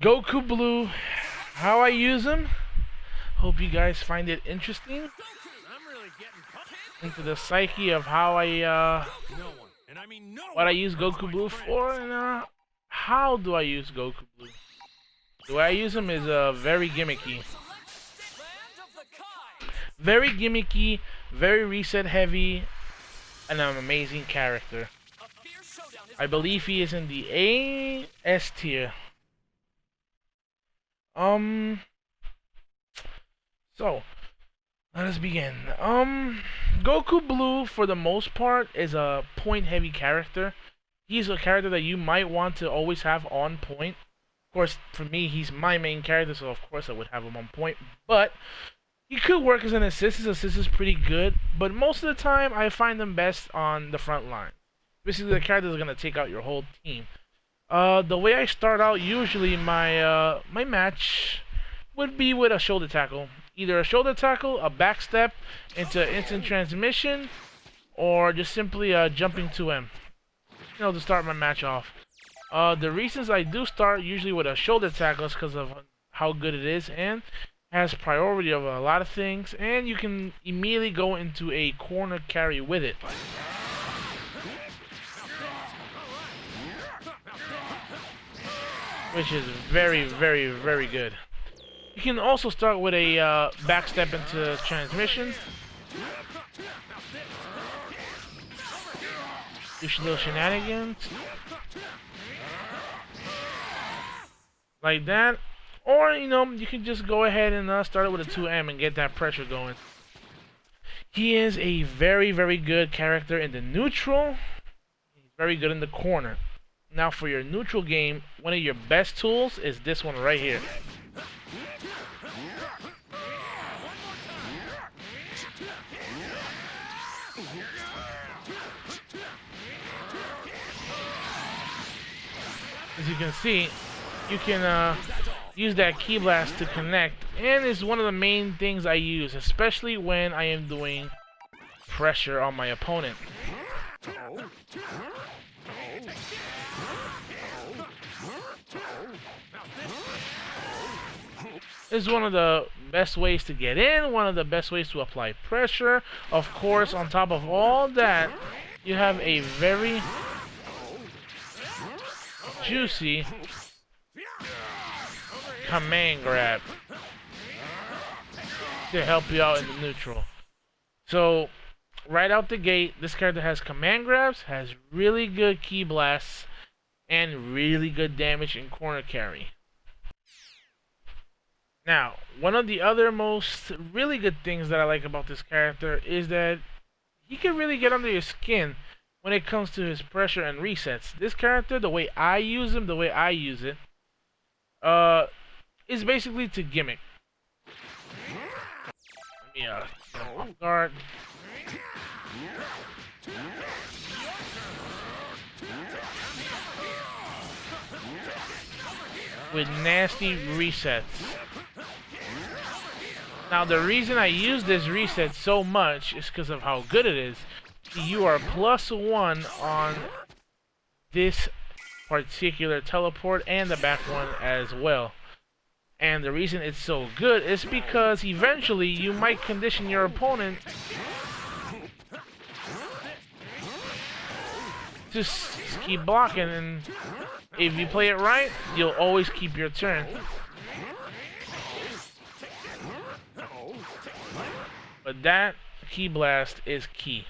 Goku Blue, how I use him. Hope you guys find it interesting. Into the psyche of how what I use Goku Blue for, and how do I use Goku Blue? The way I use him is very gimmicky. Very gimmicky, very reset heavy, and an amazing character. I believe he is in the A S tier. So let us begin. Goku Blue, for the most part, is a point-heavy character. He's a character that you might want to always have on point. Of course, for me, he's my main character, so of course I would have him on point. But he could work as an assist. His assist is pretty good, but most of the time, I find him best on the front line. Basically, the character is gonna take out your whole team. The way I start out, usually my my match would be with a shoulder tackle. Either a shoulder tackle, a backstep into instant transmission, or just simply jumping to him. You know, to start my match off. The reasons I do start usually with a shoulder tackle is because of how good it is and has priority over a lot of things, and you can immediately go into a corner carry with it. Which is very, very, very good. You can also start with a backstep into transmission. Do little shenanigans. Like that. Or, you know, you can just go ahead and start it with a 2M and get that pressure going. He is a very, very good character in the neutral. He's very good in the corner. Now for your neutral game, one of your best tools is this one right here. As you can see, you can use that key blast to connect, and it's one of the main things I use, especially when I am doing pressure on my opponent. This is one of the best ways to get in, one of the best ways to apply pressure. Of course, on top of all that, you have a very juicy command grab to help you out in the neutral. So, right out the gate, this character has command grabs, has really good key blasts, and really good damage in corner carry. Now, one of the other most really good things that I like about this character is that he can really get under your skin when it comes to his pressure and resets. This character, the way I use him, the way I use it, is basically to gimmick. Let me get him off guard. With nasty resets. Now the reason I use this reset so much is because of how good it is. You are +1 on this particular teleport and the back one as well. And the reason it's so good is because eventually you might condition your opponent to keep blocking, and if you play it right, you'll always keep your turn. But that key blast is key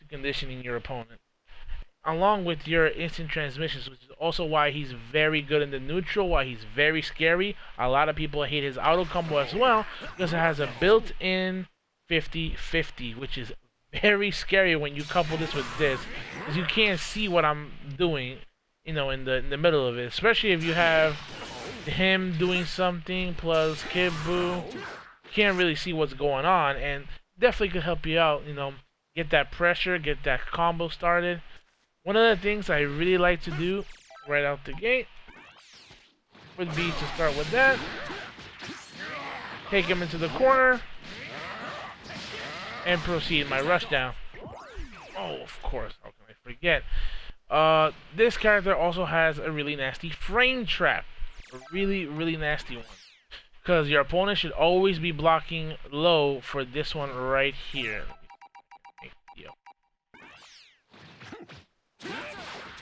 to conditioning your opponent, along with your instant transmissions, which is also why he's very good in the neutral, why he's very scary. A lot of people hate his auto combo as well, because it has a built-in 50-50, which is very scary when you couple this with this, because you can't see what I'm doing, you know, in the middle of it. Especially if you have him doing something plus G.Blue, you can't really see what's going on, and definitely could help you out, you know, get that pressure, get that combo started. One of the things I really like to do right out the gate would be to start with that, take him into the corner, and proceed my rush down. Oh, of course, how can I forget? This character also has a really nasty frame trap. A really, really nasty one. Because your opponent should always be blocking low for this one right here.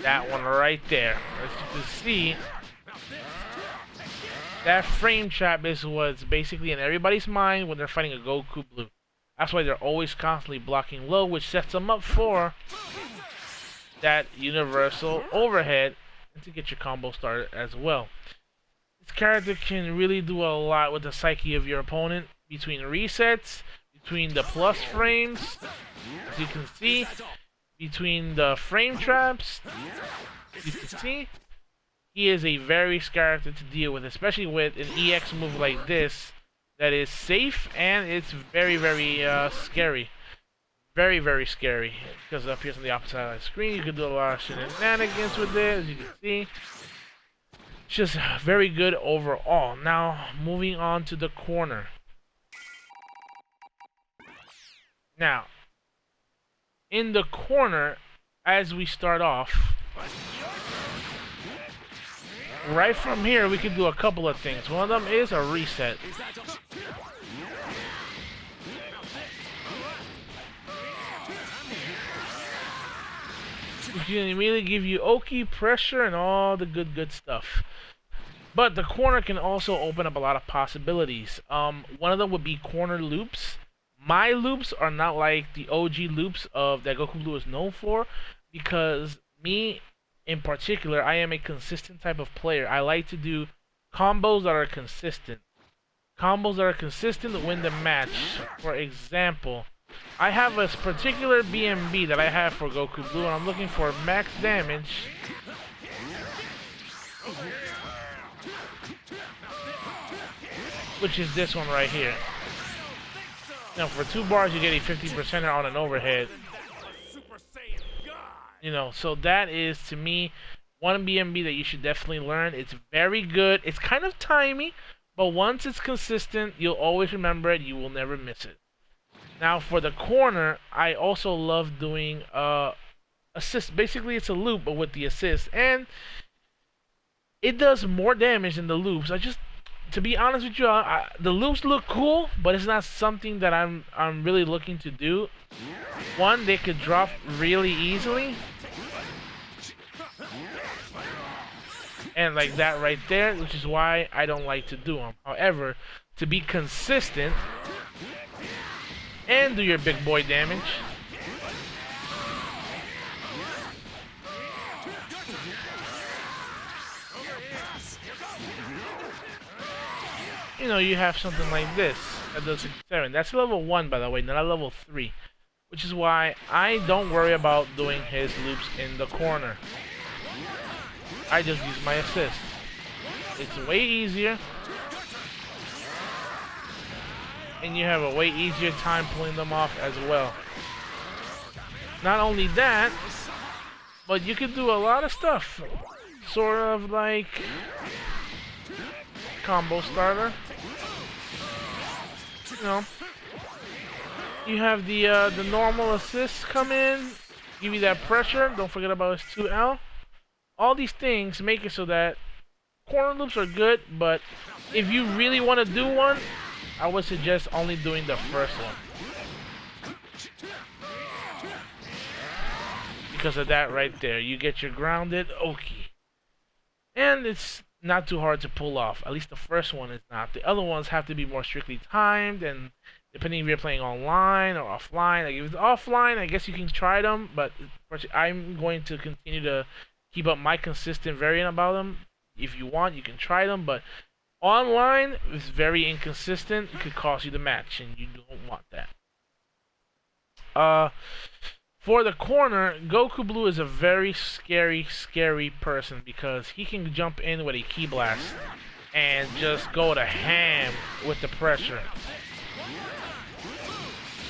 That one right there. As you can see, that frame trap is what's basically in everybody's mind when they're fighting a Goku Blue. That's why they're always constantly blocking low, which sets them up for that universal overhead and to get your combo started as well. This character can really do a lot with the psyche of your opponent between resets, between the plus frames, as you can see, between the frame traps, as you can see. He is a very scary character to deal with, especially with an EX move like this that is safe and it's very, very scary. Very, very scary because it appears on the opposite side of the screen. You can do a lot of shenanigans with it, as you can see. It's just very good overall. Now, moving on to the corner. Now, in the corner, as we start off, right from here, we can do a couple of things. One of them is a reset. Which can immediately give you Oki, pressure, and all the good stuff. But the corner can also open up a lot of possibilities. One of them would be corner loops. My loops are not like the OG loops of that Goku Blue is known for, because me in particular, I am a consistent type of player. I like to do combos that are consistent. Combos that are consistent win the match. For example, I have a particular BMB that I have for Goku Blue, and I'm looking for max damage. Which is this one right here. Now, for 2 bars, you get a 50% on an overhead. You know, so that is, to me, one BMB that you should definitely learn. It's very good. It's kind of timey, but once it's consistent, you'll always remember it. You will never miss it. Now, for the corner, I also love doing assist. Basically, it's a loop, but with the assist. And it does more damage than the loops. To be honest with you, the loops look cool, but it's not something that I'm really looking to do. One, they could drop really easily, and like that right there, which is why I don't like to do them. However, to be consistent and do your big boy damage, you know, you have something like this that does 67. That's level 1, by the way, not a level 3. Which is why I don't worry about doing his loops in the corner. I just use my assist. It's way easier. And you have a way easier time pulling them off as well. Not only that, but you can do a lot of stuff. Sort of like combo starter. You know, you have the normal assists come in, give you that pressure. Don't forget about his 2L. All these things make it so that corner loops are good, but if you really want to do one, I would suggest only doing the first one. Because of that right there, you get your grounded Oki. And it's not too hard to pull off. At least the first one is not. The other ones have to be more strictly timed, and depending if you're playing online or offline. Like if it's offline, I guess you can try them, but I'm going to continue to keep up my consistent variant about them. If you want, you can try them, but online is very inconsistent. It could cost you the match, and you don't want that. For the corner, Goku Blue is a very scary person because he can jump in with a Ki Blast and just go to ham with the pressure.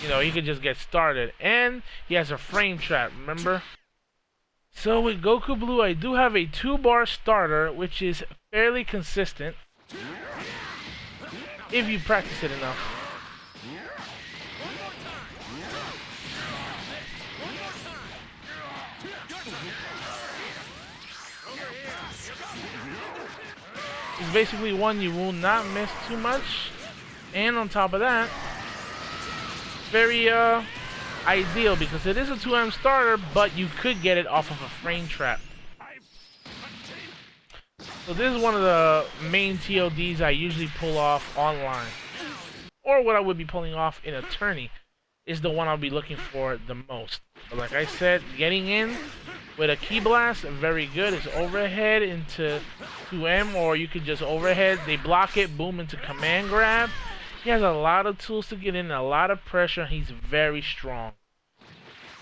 You know, he could just get started. And he has a frame trap, remember? So with Goku Blue, I do have a 2-bar starter, which is fairly consistent if you practice it enough. is basically one you will not miss too much. And on top of that, very ideal because it is a 2M starter, but you could get it off of a frame trap. So this is one of the main TODs I usually pull off online. Or what I would be pulling off in a tourney is the one I'll be looking for the most. But like I said, getting in with a key blast, very good. It's overhead into 2M, or you could just overhead, they block it, boom, into command grab. He has a lot of tools to get in, a lot of pressure. He's very strong.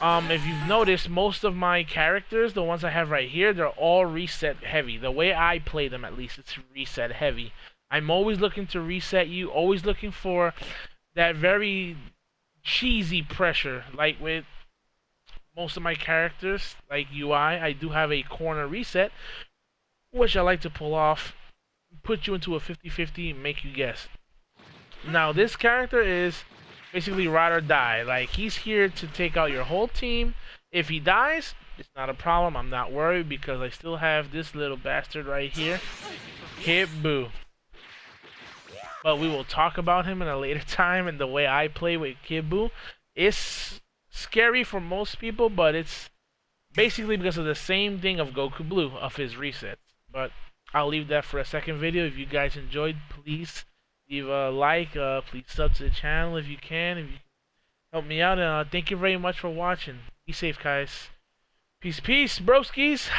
If you've noticed, most of my characters, the ones I have right here, they're all reset heavy. The way I play them, at least, it's reset heavy. I'm always looking to reset you, always looking for that very cheesy pressure. Like with most of my characters, like UI, I do have a corner reset, which I like to pull off, put you into a 50-50, make you guess. Now, this character is basically ride or die. Like, he's here to take out your whole team. If he dies, it's not a problem. I'm not worried because I still have this little bastard right here, G.Blue. But we will talk about him in a later time, and the way I play with G.Blue. It's scary for most people, but it's basically because of the same thing of Goku Blue, of his resets. But I'll leave that for a second video. If you guys enjoyed, please leave a like, please sub to the channel if you can help me out, and thank you very much for watching. Be safe, guys. Peace, peace, broskies.